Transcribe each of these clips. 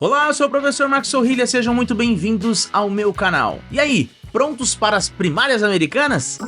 Olá, eu sou o professor Marcos Sorrilha, sejam muito bem-vindos ao meu canal. E aí, prontos para as primárias americanas?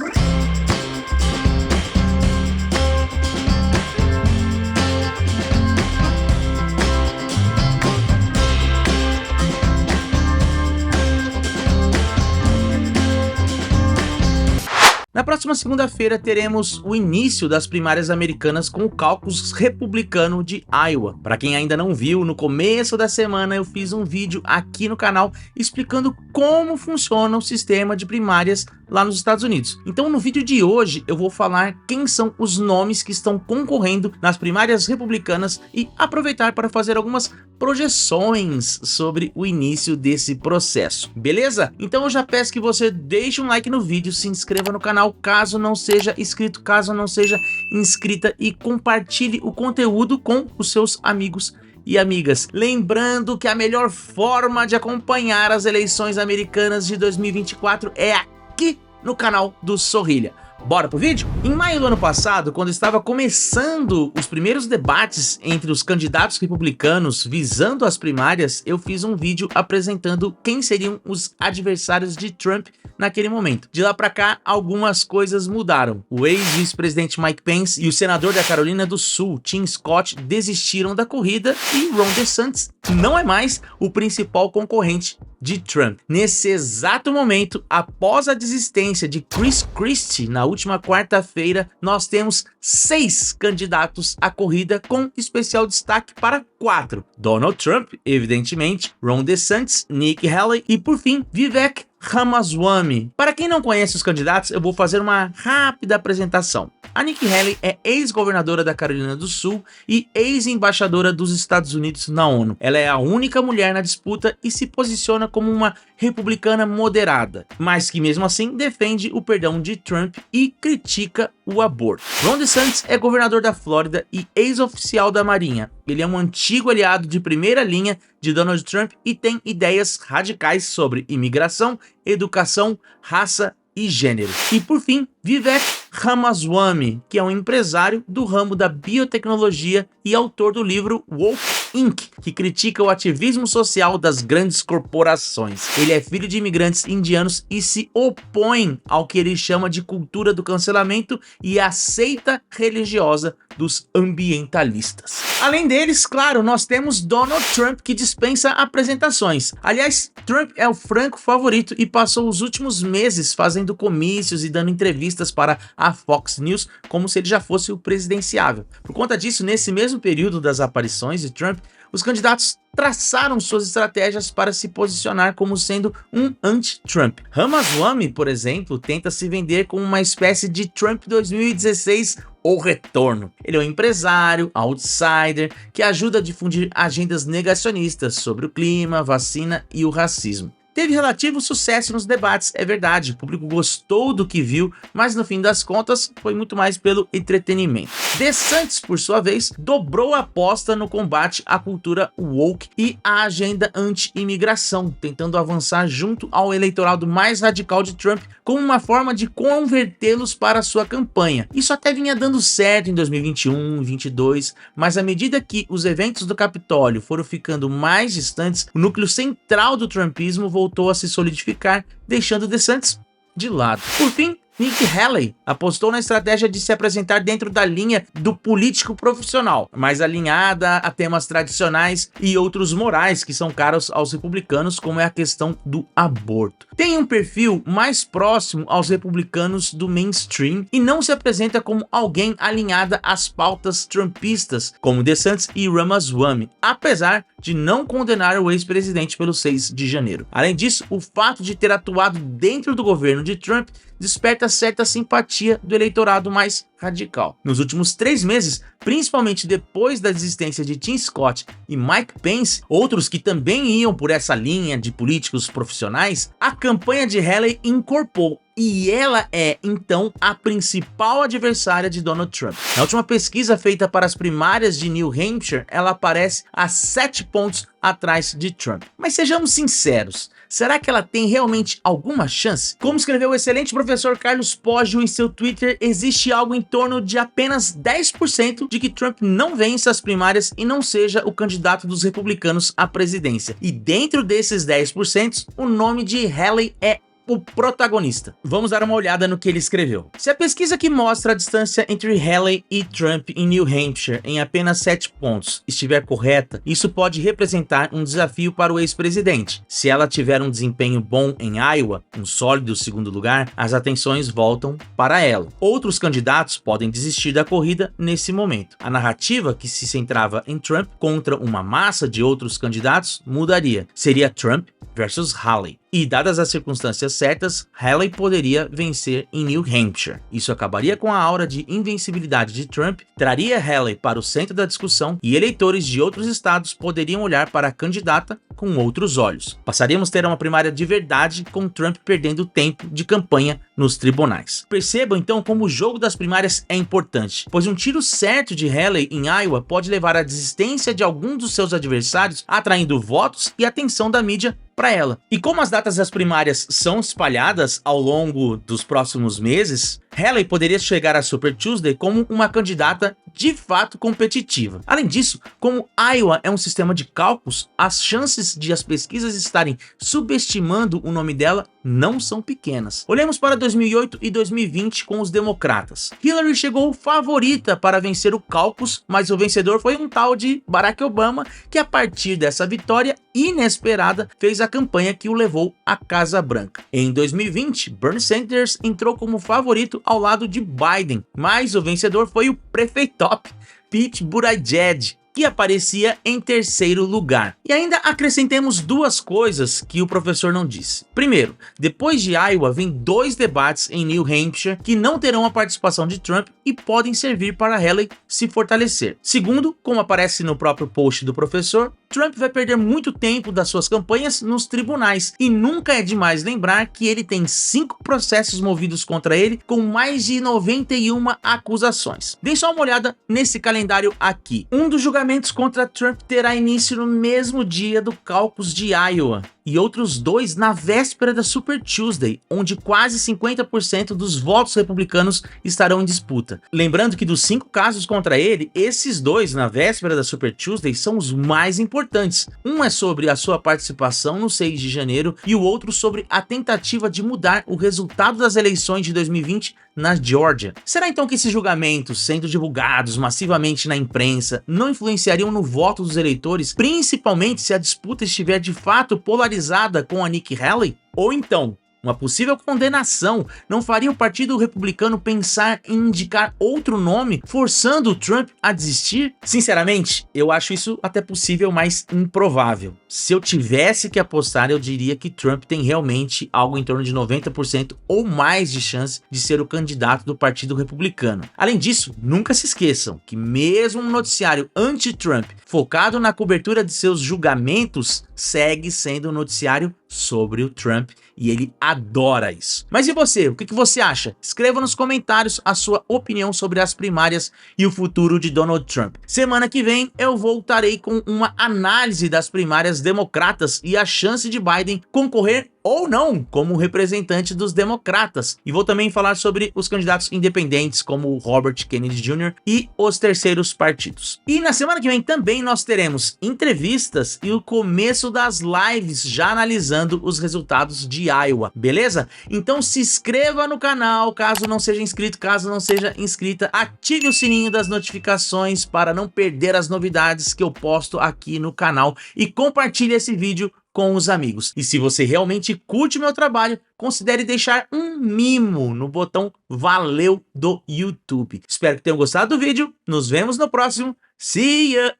Na próxima segunda-feira teremos o início das primárias americanas com o caucus republicano de Iowa. Para quem ainda não viu, no começo da semana eu fiz um vídeo aqui no canal explicando como funciona o sistema de primárias lá nos Estados Unidos. Então no vídeo de hoje eu vou falar quem são os nomes que estão concorrendo nas primárias republicanas e aproveitar para fazer algumas projeções sobre o início desse processo, beleza? Então eu já peço que você deixe um like no vídeo, se inscreva no canal caso não seja inscrito, caso não seja inscrita, e compartilhe o conteúdo com os seus amigos e amigas. Lembrando que a melhor forma de acompanhar as eleições americanas de 2024 é aqui no canal do Sorrilha. Bora pro vídeo? Em maio do ano passado, quando estava começando os primeiros debates entre os candidatos republicanos visando as primárias, eu fiz um vídeo apresentando quem seriam os adversários de Trump naquele momento. De lá pra cá, algumas coisas mudaram. O ex-vice-presidente Mike Pence e o senador da Carolina do Sul, Tim Scott, desistiram da corrida e Ron DeSantis não é mais o principal concorrente de Trump. Nesse exato momento, após a desistência de Chris Christie na última quarta-feira, nós temos 6 candidatos à corrida, com especial destaque para 4. Donald Trump, evidentemente, Ron DeSantis, Nikki Haley e, por fim, Vivek Ramaswamy. Para quem não conhece os candidatos, eu vou fazer uma rápida apresentação. A Nikki Haley é ex-governadora da Carolina do Sul e ex-embaixadora dos Estados Unidos na ONU. Ela é a única mulher na disputa e se posiciona como uma republicana moderada, mas que mesmo assim defende o perdão de Trump e critica o aborto. Ron DeSantis é governador da Flórida e ex-oficial da Marinha. Ele é um antigo aliado de primeira linha de Donald Trump e tem ideias radicais sobre imigração, educação, raça e gênero. E por fim, Vivek Ramaswamy, que é um empresário do ramo da biotecnologia e autor do livro Woke Inc., que critica o ativismo social das grandes corporações. Ele é filho de imigrantes indianos e se opõe ao que ele chama de cultura do cancelamento e a seita religiosa dos ambientalistas. Além deles, claro, nós temos Donald Trump, que dispensa apresentações. Aliás, Trump é o franco favorito e passou os últimos meses fazendo comícios e dando entrevistas para a Fox News como se ele já fosse o presidenciável. Por conta disso, nesse mesmo período das aparições de Trump, os candidatos traçaram suas estratégias para se posicionar como sendo um anti-Trump. Ramaswamy, por exemplo, tenta se vender como uma espécie de Trump 2016 ou retorno. Ele é um empresário, outsider, que ajuda a difundir agendas negacionistas sobre o clima, vacina e o racismo. Teve relativo sucesso nos debates, é verdade, o público gostou do que viu, mas no fim das contas foi muito mais pelo entretenimento. DeSantis, por sua vez, dobrou a aposta no combate à cultura woke e à agenda anti-imigração, tentando avançar junto ao eleitorado mais radical de Trump como uma forma de convertê-los para sua campanha. Isso até vinha dando certo em 2021 e 2022, mas à medida que os eventos do Capitólio foram ficando mais distantes, o núcleo central do trumpismo voltou a se solidificar, deixando DeSantis de lado. Por fim, Nikki Haley apostou na estratégia de se apresentar dentro da linha do político profissional, mais alinhada a temas tradicionais e outros morais que são caros aos republicanos, como é a questão do aborto. Tem um perfil mais próximo aos republicanos do mainstream e não se apresenta como alguém alinhada às pautas trumpistas, como DeSantis e Ramaswamy, apesar de não condenar o ex-presidente pelo 6 de janeiro. Além disso, o fato de ter atuado dentro do governo de Trump desperta certa simpatia do eleitorado mais radical. Nos últimos 3 meses, principalmente depois da desistência de Tim Scott e Mike Pence, outros que também iam por essa linha de políticos profissionais, a campanha de Haley incorporou e ela é, então, a principal adversária de Donald Trump. Na última pesquisa feita para as primárias de New Hampshire, ela aparece a 7 pontos atrás de Trump. Mas sejamos sinceros, será que ela tem realmente alguma chance? Como escreveu o excelente professor Carlos Poggio em seu Twitter, existe algo em torno de apenas 10% de que Trump não vença as primárias e não seja o candidato dos republicanos à presidência. E dentro desses 10%, o nome de Haley é o protagonista. Vamos dar uma olhada no que ele escreveu. Se a pesquisa que mostra a distância entre Haley e Trump em New Hampshire em apenas 7 pontos estiver correta, isso pode representar um desafio para o ex-presidente. Se ela tiver um desempenho bom em Iowa, um sólido segundo lugar, as atenções voltam para ela. Outros candidatos podem desistir da corrida nesse momento. A narrativa que se centrava em Trump contra uma massa de outros candidatos mudaria. Seria Trump versus Haley. E dadas as circunstâncias certas, Haley poderia vencer em New Hampshire. Isso acabaria com a aura de invencibilidade de Trump, traria Haley para o centro da discussão e eleitores de outros estados poderiam olhar para a candidata com outros olhos. Passaríamos a ter uma primária de verdade, com Trump perdendo tempo de campanha nos tribunais. Percebam então como o jogo das primárias é importante, pois um tiro certo de Haley em Iowa pode levar à desistência de algum dos seus adversários, atraindo votos e atenção da mídia para ela. E como as datas das primárias são espalhadas ao longo dos próximos meses, Haley poderia chegar a Super Tuesday como uma candidata de fato competitiva. Além disso, como Iowa é um sistema de cálculos, as chances de as pesquisas estarem subestimando o nome dela não são pequenas. Olhemos para 2008 e 2020 com os democratas. Hillary chegou favorita para vencer o caucus, mas o vencedor foi um tal de Barack Obama, que a partir dessa vitória inesperada fez a campanha que o levou à Casa Branca. Em 2020, Bernie Sanders entrou como favorito ao lado de Biden, mas o vencedor foi o prefeitop Pete Buttigieg, que aparecia em terceiro lugar. E ainda acrescentemos duas coisas que o professor não disse. Primeiro, depois de Iowa vem 2 debates em New Hampshire que não terão a participação de Trump e podem servir para Haley se fortalecer. Segundo, como aparece no próprio post do professor, Trump vai perder muito tempo das suas campanhas nos tribunais, e nunca é demais lembrar que ele tem 5 processos movidos contra ele com mais de 91 acusações. Dê só uma olhada nesse calendário aqui. Um dos julgamentos contra Trump terá início no mesmo dia do caucus de Iowa, e outros 2 na véspera da Super Tuesday, onde quase 50% dos votos republicanos estarão em disputa. Lembrando que dos 5 casos contra ele, esses 2 na véspera da Super Tuesday são os mais importantes. Um é sobre a sua participação no 6 de janeiro e o outro sobre a tentativa de mudar o resultado das eleições de 2020 na Geórgia. Será então que esses julgamentos, sendo divulgados massivamente na imprensa, não influenciariam no voto dos eleitores, principalmente se a disputa estiver de fato polarizada com a Nikki Haley? Ou então, uma possível condenação não faria o Partido Republicano pensar em indicar outro nome, forçando o Trump a desistir? Sinceramente, eu acho isso até possível, mas improvável. Se eu tivesse que apostar, eu diria que Trump tem realmente algo em torno de 90% ou mais de chance de ser o candidato do Partido Republicano. Além disso, nunca se esqueçam que mesmo um noticiário anti-Trump focado na cobertura de seus julgamentos segue sendo um noticiário sobre o Trump, e ele adora isso. Mas e você? O que você acha? Escreva nos comentários a sua opinião sobre as primárias e o futuro de Donald Trump. Semana que vem eu voltarei com uma análise das primárias democratas e a chance de Biden concorrer ou não como representante dos democratas. E vou também falar sobre os candidatos independentes como o Robert Kennedy Jr. e os terceiros partidos. E na semana que vem também nós teremos entrevistas e o começo das lives já analisando os resultados de Iowa, beleza? Então se inscreva no canal caso não seja inscrito, caso não seja inscrita, ative o sininho das notificações para não perder as novidades que eu posto aqui no canal e compartilhe esse vídeo com os amigos. E se você realmente curte o meu trabalho, considere deixar um mimo no botão valeu do YouTube. Espero que tenham gostado do vídeo. Nos vemos no próximo. See ya!